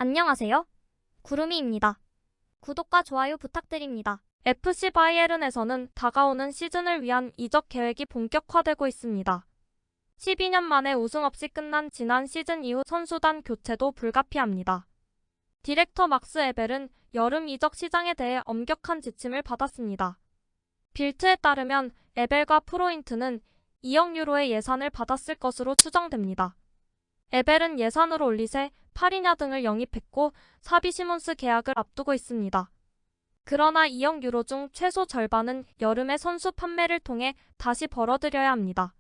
안녕하세요. 구름이입니다. 구독과 좋아요 부탁드립니다. FC 바이에른에서는 다가오는 시즌을 위한 이적 계획이 본격화되고 있습니다. 12년 만에 우승 없이 끝난 지난 시즌 이후 선수단 교체도 불가피합니다. 디렉터 막스 에벨은 여름 이적 시장에 대해 엄격한 지침을 받았습니다. 빌트에 따르면 에벨과 프로인트는 2억 유로의 예산을 받았을 것으로 추정됩니다. 에벨은 예산으로 올리세, 파리냐 등을 영입했고 사비 시몬스 계약을 앞두고 있습니다. 그러나 2억 유로 중 최소 절반은 여름의 선수 판매를 통해 다시 벌어들여야 합니다.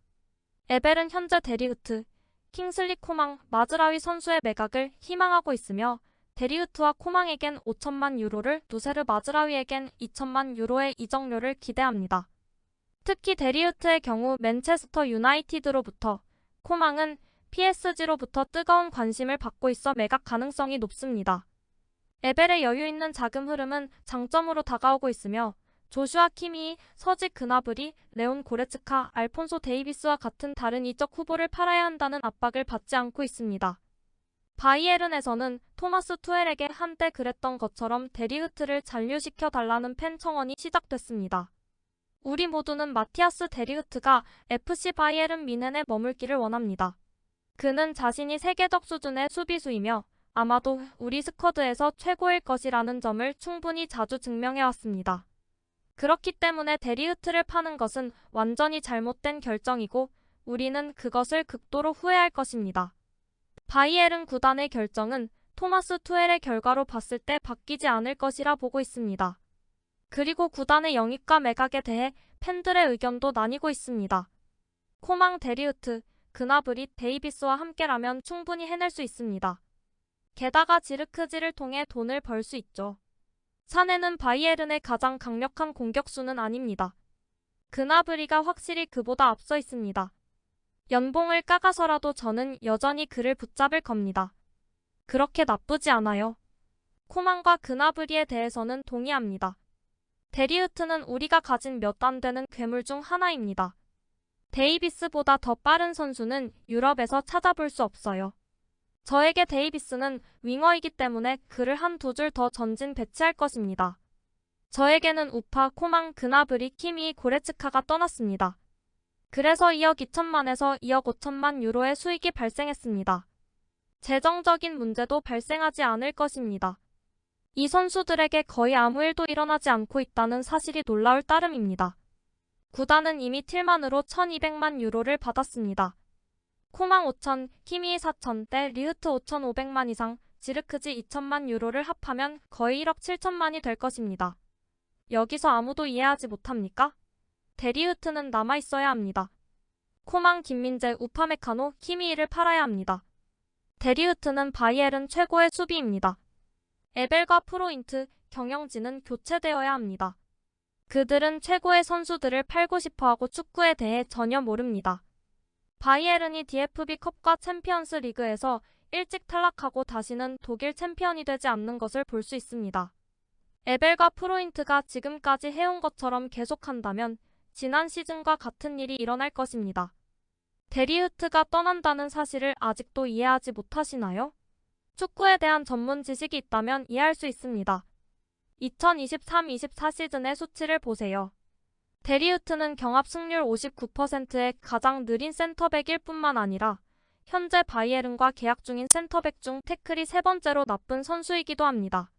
에벨은 현재 데리흐트, 킹슬리 코망, 마즈라위 선수의 매각을 희망하고 있으며 데리흐트와 코망에겐 5천만 유로를, 누세르 마즈라위에겐 2천만 유로의 이적료를 기대합니다. 특히 데리흐트의 경우 맨체스터 유나이티드로부터, 코망은 PSG로부터 뜨거운 관심을 받고 있어 매각 가능성이 높습니다. 에벨의 여유 있는 자금 흐름은 장점으로 다가오고 있으며 조슈아 키미, 서지 그나브리, 레온 고레츠카, 알폰소 데이비스와 같은 다른 이적 후보를 팔아야 한다는 압박을 받지 않고 있습니다. 바이에른에서는 토마스 투헬에게 한때 그랬던 것처럼 데리흐트를 잔류시켜 달라는 팬 청원이 시작됐습니다. 우리 모두는 마티아스 데리흐트가 FC 바이에른 뮌헨에 머물기를 원합니다. 그는 자신이 세계적 수준의 수비수이며 아마도 우리 스쿼드에서 최고일 것이라는 점을 충분히 자주 증명해왔습니다. 그렇기 때문에 데리흐트를 파는 것은 완전히 잘못된 결정이고 우리는 그것을 극도로 후회할 것입니다. 바이에른 구단의 결정은 토마스 투헬의 결과로 봤을 때 바뀌지 않을 것이라 보고 있습니다. 그리고 구단의 영입과 매각에 대해 팬들의 의견도 나뉘고 있습니다. 코망, 데리흐트, 그나브리, 데이비스와 함께라면 충분히 해낼 수 있습니다. 게다가 지르크지를 통해 돈을 벌 수 있죠. 사내는 바이에른의 가장 강력한 공격수는 아닙니다. 그나브리가 확실히 그보다 앞서 있습니다. 연봉을 깎아서라도 저는 여전히 그를 붙잡을 겁니다. 그렇게 나쁘지 않아요. 코망과 그나브리에 대해서는 동의합니다. 데리흐트는 우리가 가진 몇 안 되는 괴물 중 하나입니다. 데이비스보다 더 빠른 선수는 유럽에서 찾아볼 수 없어요. 저에게 데이비스는 윙어이기 때문에 그를 한 두 줄 더 전진 배치할 것입니다. 저에게는 우파, 코망, 그나브리, 키미, 고레츠카가 떠났습니다. 그래서 2억 2천만에서 2억 5천만 유로의 수익이 발생했습니다. 재정적인 문제도 발생하지 않을 것입니다. 이 선수들에게 거의 아무 일도 일어나지 않고 있다는 사실이 놀라울 따름입니다. 구단은 이미 틸만으로 1200만 유로를 받았습니다. 코망 5천, 키미 4천대, 리흐트 5,500만 이상, 지르크지 2천만 유로를 합하면 거의 1억 7천만이 될 것입니다. 여기서 아무도 이해하지 못합니까? 데리흐트는 남아있어야 합니다. 코망, 김민재, 우파메카노, 키미이를 팔아야 합니다. 데리흐트는 바이에른 최고의 수비입니다. 에벨과 프로인트, 경영진은 교체되어야 합니다. 그들은 최고의 선수들을 팔고 싶어하고 축구에 대해 전혀 모릅니다. 바이에른이 DFB 컵과 챔피언스 리그에서 일찍 탈락하고 다시는 독일 챔피언이 되지 않는 것을 볼 수 있습니다. 에벨과 프로인트가 지금까지 해온 것처럼 계속한다면 지난 시즌과 같은 일이 일어날 것입니다. 데리흐트가 떠난다는 사실을 아직도 이해하지 못하시나요? 축구에 대한 전문 지식이 있다면 이해할 수 있습니다. 2023-24 시즌의 수치를 보세요. 데리흐트는 경합 승률 59%의 가장 느린 센터백일 뿐만 아니라 현재 바이에른과 계약 중인 센터백 중 태클이 세 번째로 나쁜 선수이기도 합니다.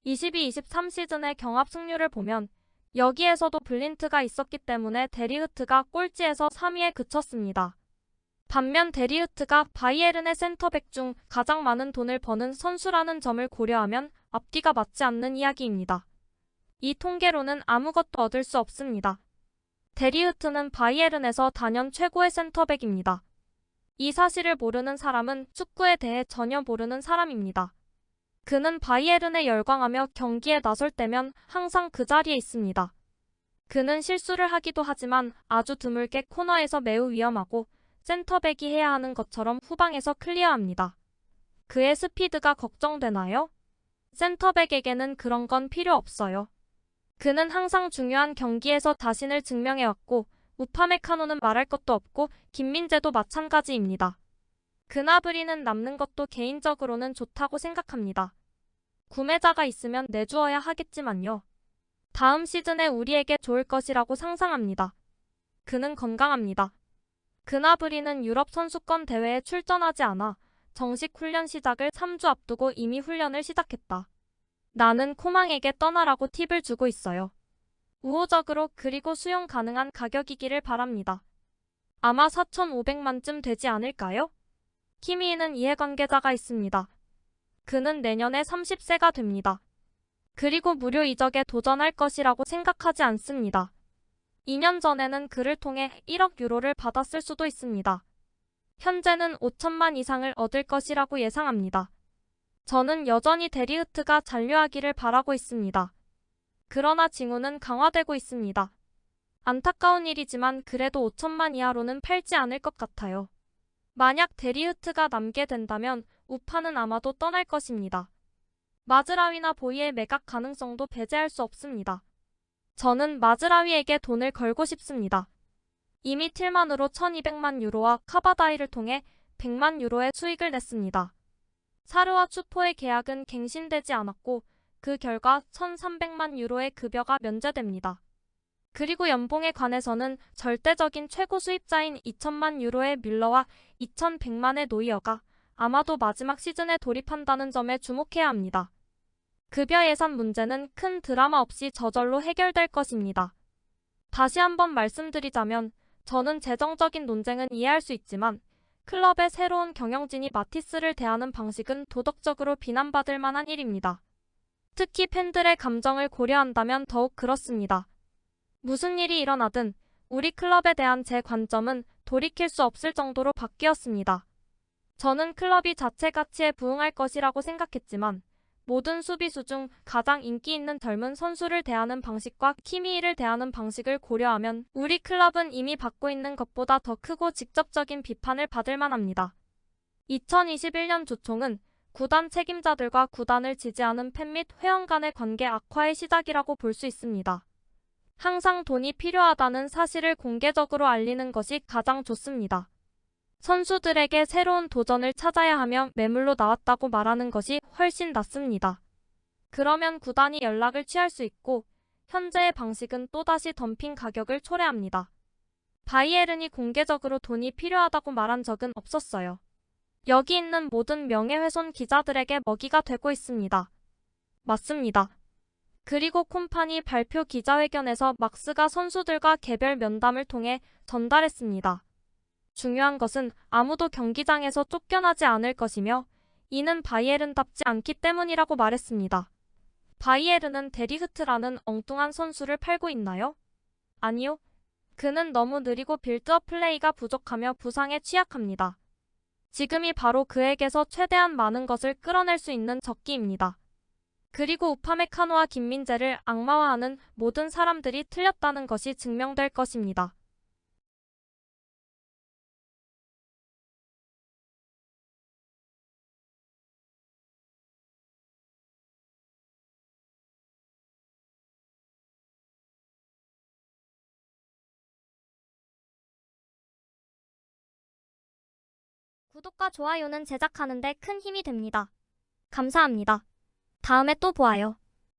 22-23 시즌의 경합 승률을 보면 여기에서도 블린트가 있었기 때문에 데리흐트가 꼴찌에서 3위에 그쳤습니다. 반면 데리흐트가 바이에른의 센터백 중 가장 많은 돈을 버는 선수라는 점을 고려하면 앞뒤가 맞지 않는 이야기입니다. 이 통계로는 아무것도 얻을 수 없습니다. 데리흐트는 바이에른에서 단연 최고의 센터백입니다. 이 사실을 모르는 사람은 축구에 대해 전혀 모르는 사람입니다. 그는 바이에른에 열광하며 경기에 나설 때면 항상 그 자리에 있습니다. 그는 실수를 하기도 하지만 아주 드물게 코너에서 매우 위험하고 센터백이 해야 하는 것처럼 후방에서 클리어합니다. 그의 스피드가 걱정되나요? 센터백에게는 그런 건 필요 없어요. 그는 항상 중요한 경기에서 자신을 증명해왔고 우파메카노는 말할 것도 없고 김민재도 마찬가지입니다. 그나브리는 남는 것도 개인적으로는 좋다고 생각합니다. 구매자가 있으면 내주어야 하겠지만요. 다음 시즌에 우리에게 좋을 것이라고 상상합니다. 그는 건강합니다. 그나브리는 유럽 선수권 대회에 출전하지 않아 정식 훈련 시작을 3주 앞두고 이미 훈련을 시작했다. 나는 코망에게 떠나라고 팁을 주고 있어요. 우호적으로 그리고 수용 가능한 가격이기를 바랍니다. 아마 4,500만쯤 되지 않을까요? 키미이는 이해관계자가 있습니다. 그는 내년에 30세가 됩니다. 그리고 무료 이적에 도전할 것이라고 생각하지 않습니다. 2년 전에는 그를 통해 1억 유로를 받았을 수도 있습니다. 현재는 5천만 이상을 얻을 것이라고 예상합니다. 저는 여전히 데리흐트가 잔류하기를 바라고 있습니다. 그러나 징후는 강화되고 있습니다. 안타까운 일이지만 그래도 5천만 이하로는 팔지 않을 것 같아요. 만약 데리흐트가 남게 된다면 우파는 아마도 떠날 것입니다. 마즈라위나 보이의 매각 가능성도 배제할 수 없습니다. 저는 마즈라위에게 돈을 걸고 싶습니다. 이미 틸만으로 1200만 유로와 카바다이를 통해 100만 유로의 수익을 냈습니다. 사르와 추포의 계약은 갱신되지 않았고 그 결과 1300만 유로의 급여가 면제됩니다. 그리고 연봉에 관해서는 절대적인 최고 수입자인 2000만 유로의 뮬러와 2100만의 노이어가 아마도 마지막 시즌에 돌입한다는 점에 주목해야 합니다. 급여 예산 문제는 큰 드라마 없이 저절로 해결될 것입니다. 다시 한번 말씀드리자면 저는 재정적인 논쟁은 이해할 수 있지만 클럽의 새로운 경영진이 마티스를 대하는 방식은 도덕적으로 비난받을 만한 일입니다. 특히 팬들의 감정을 고려한다면 더욱 그렇습니다. 무슨 일이 일어나든 우리 클럽에 대한 제 관점은 돌이킬 수 없을 정도로 바뀌었습니다. 저는 클럽이 자체 가치에 부응할 것이라고 생각했지만 모든 수비수 중 가장 인기 있는 젊은 선수를 대하는 방식과 키미이를 대하는 방식을 고려하면 우리 클럽은 이미 받고 있는 것보다 더 크고 직접적인 비판을 받을 만합니다. 2021년 주총은 구단 책임자들과 구단을 지지하는 팬 및 회원 간의 관계 악화의 시작이라고 볼 수 있습니다. 항상 돈이 필요하다는 사실을 공개적으로 알리는 것이 가장 좋습니다. 선수들에게 새로운 도전을 찾아야 하며 매물로 나왔다고 말하는 것이 훨씬 낫습니다. 그러면 구단이 연락을 취할 수 있고 현재의 방식은 또다시 덤핑 가격을 초래합니다. 바이에른이 공개적으로 돈이 필요하다고 말한 적은 없었어요. 여기 있는 모든 명예훼손 기자들에게 먹이가 되고 있습니다. 맞습니다. 그리고 콤파니 발표 기자회견에서 막스가 선수들과 개별 면담을 통해 전달했습니다. 중요한 것은 아무도 경기장에서 쫓겨나지 않을 것이며 이는 바이에른답지 않기 때문이라고 말했습니다. 바이에른은 데리흐트라는 엉뚱한 선수를 팔고 있나요? 아니요. 그는 너무 느리고 빌드업 플레이가 부족하며 부상에 취약합니다. 지금이 바로 그에게서 최대한 많은 것을 끌어낼 수 있는 적기입니다. 그리고 우파메카노와 김민재를 악마화하는 모든 사람들이 틀렸다는 것이 증명될 것입니다. 구독과 좋아요는 제작하는 데 큰 힘이 됩니다. 감사합니다. 다음에 또 보아요.